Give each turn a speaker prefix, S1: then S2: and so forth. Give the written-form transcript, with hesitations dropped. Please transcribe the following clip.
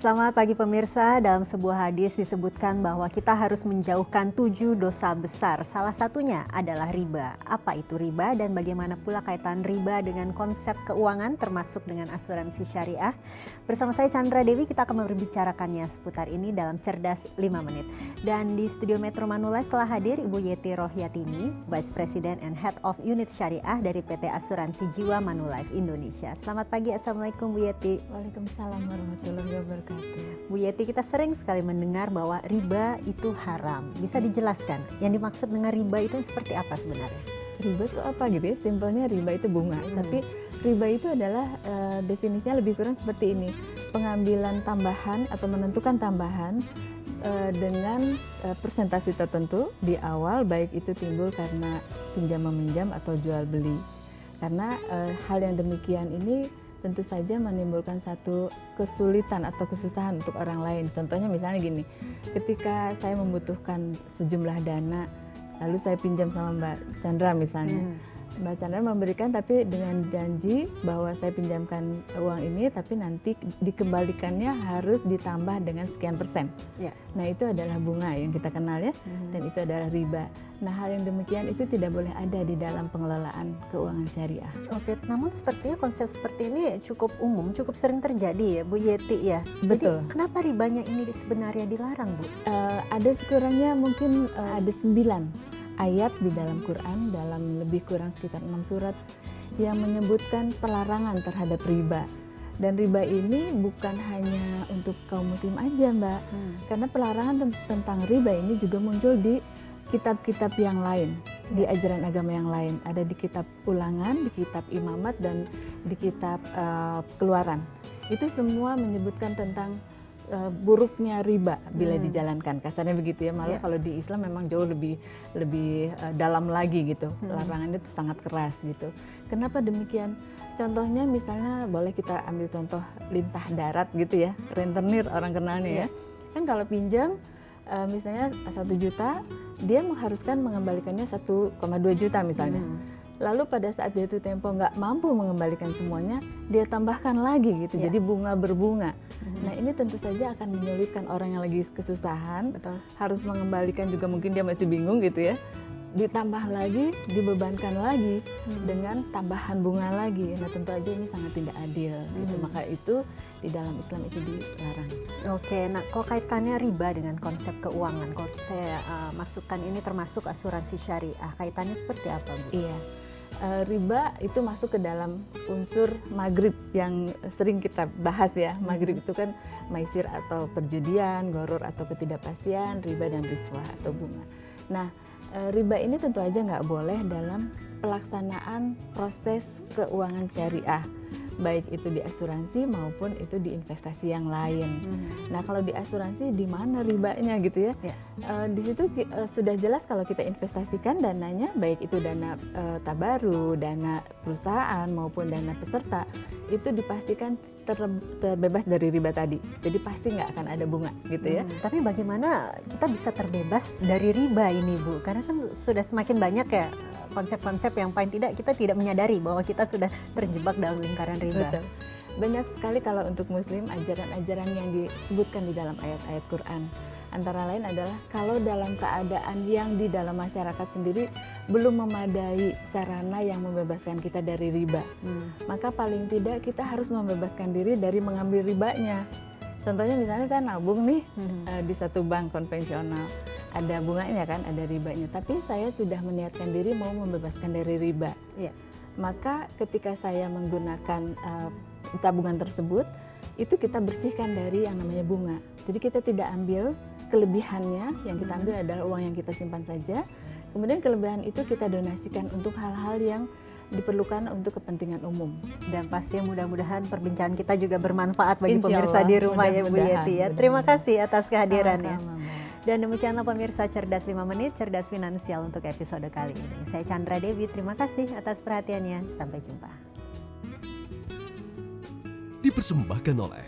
S1: Selamat pagi pemirsa, dalam sebuah hadis disebutkan bahwa kita harus menjauhkan 7 dosa besar. Salah satunya adalah riba. Apa itu riba dan bagaimana pula kaitan riba dengan konsep keuangan termasuk dengan asuransi syariah? Bersama saya Chandra Dewi, kita akan membicarakannya seputar ini dalam Cerdas 5 Menit. Dan di studio Metro Manulife telah hadir Ibu Yeti Rohyatini, Vice President and Head of Unit Syariah dari PT Asuransi Jiwa Manulife Indonesia. Selamat pagi, Assalamualaikum Bu Yeti.
S2: Waalaikumsalam warahmatullahi wabarakatuh.
S1: Bu Yeti, kita sering sekali mendengar bahwa riba itu haram. Bisa dijelaskan yang dimaksud dengan riba itu seperti apa sebenarnya?
S2: Riba itu apa gitu ya? Simpelnya riba itu bunga. Tapi riba itu adalah definisinya lebih kurang seperti ini. Pengambilan tambahan atau menentukan tambahan dengan persentase tertentu di awal, baik itu timbul karena pinjam meminjam atau jual beli. Karena hal yang demikian ini tentu saja menimbulkan satu kesulitan atau kesusahan untuk orang lain. Contohnya misalnya gini, ketika saya membutuhkan sejumlah dana, lalu saya pinjam sama Mbak Chandra misalnya. Mbak Chandra memberikan tapi dengan janji bahwa saya pinjamkan uang ini tapi nanti dikembalikannya harus ditambah dengan sekian persen.
S1: Ya.
S2: Nah itu adalah bunga yang kita kenal ya, dan itu adalah riba. Nah hal yang demikian itu tidak boleh ada di dalam pengelolaan keuangan syariah.
S1: Oke, namun sepertinya konsep seperti ini cukup umum, cukup sering terjadi ya Bu Yeti ya.
S2: Betul.
S1: Jadi kenapa ribanya ini sebenarnya dilarang Bu?
S2: Ada sekurangnya mungkin ada 9 ayat di dalam Quran, dalam lebih kurang sekitar 6 surat yang menyebutkan pelarangan terhadap riba. Dan riba ini bukan hanya untuk kaum muslim aja Mbak, karena pelarangan tentang riba ini juga muncul di kitab-kitab yang lain, di ajaran agama yang lain. Ada di kitab ulangan, di kitab imamat, dan di kitab keluaran. Itu semua menyebutkan tentang buruknya riba bila dijalankan, kasarnya begitu ya. Malah kalau di Islam memang jauh lebih dalam lagi gitu, larangannya itu sangat keras gitu. Kenapa demikian? Contohnya misalnya boleh kita ambil contoh lintah darat gitu ya, rentenir orang kenalnya ya. Kan kalau pinjam misalnya 1 juta, dia mengharuskan mengembalikannya 1,2 juta misalnya. Lalu pada saat jatuh tempo nggak mampu mengembalikan semuanya, dia tambahkan lagi gitu, jadi bunga berbunga. Nah ini tentu saja akan menyulitkan orang yang lagi kesusahan, harus mengembalikan juga mungkin dia masih bingung gitu ya. Ditambah lagi, dibebankan lagi dengan tambahan bunga lagi. Nah tentu aja ini sangat tidak adil gitu. Maka itu di dalam Islam itu dilarang.
S1: Oke, nah kok kaitannya riba dengan konsep keuangan? Kalau saya masukkan ini termasuk asuransi syariah, kaitannya seperti apa Bu?
S2: Iya. Riba itu masuk ke dalam unsur maghrib yang sering kita bahas ya. Maghrib itu kan maisir atau perjudian, goror atau ketidakpastian, riba dan riswah atau bunga. Nah, riba ini tentu aja nggak boleh dalam pelaksanaan proses keuangan syariah, baik itu di asuransi maupun itu di investasi yang lain. Nah kalau di asuransi di mana ribanya gitu ya? Di situ sudah jelas kalau kita investasikan dananya, baik itu dana tabaru, dana perusahaan maupun dana peserta, itu dipastikan terbebas dari riba tadi. Jadi pasti nggak akan ada bunga gitu ya.
S1: Tapi bagaimana kita bisa terbebas dari riba ini Bu? Karena kan sudah semakin banyak ya konsep-konsep yang paling tidak kita tidak menyadari bahwa kita sudah terjebak dalam lingkaran riba.
S2: Betul. Banyak sekali kalau untuk muslim ajaran-ajaran yang disebutkan di dalam ayat-ayat Quran. Antara lain adalah kalau dalam keadaan yang di dalam masyarakat sendiri belum memadai sarana yang membebaskan kita dari riba, maka paling tidak kita harus membebaskan diri dari mengambil ribanya. Contohnya misalnya saya nabung nih di satu bank konvensional, ada bunganya kan, ada ribanya, tapi saya sudah meniatkan diri mau membebaskan dari riba. Maka ketika saya menggunakan tabungan tersebut, itu kita bersihkan dari yang namanya bunga. Jadi kita tidak ambil kelebihannya, yang kita ambil adalah uang yang kita simpan saja. Kemudian kelebihan itu kita donasikan untuk hal-hal yang diperlukan untuk kepentingan umum.
S1: Dan pasti mudah-mudahan perbincangan kita juga bermanfaat bagi
S2: Insya
S1: pemirsa
S2: Allah,
S1: di rumah ya Bu Yeti ya. Terima kasih atas kehadirannya.
S2: Sama-sama,
S1: Dan demikianlah pemirsa Cerdas 5 Menit, Cerdas Finansial untuk episode kali ini. Saya Chandra Dewi, terima kasih atas perhatiannya. Sampai jumpa.
S3: Dipersembahkan oleh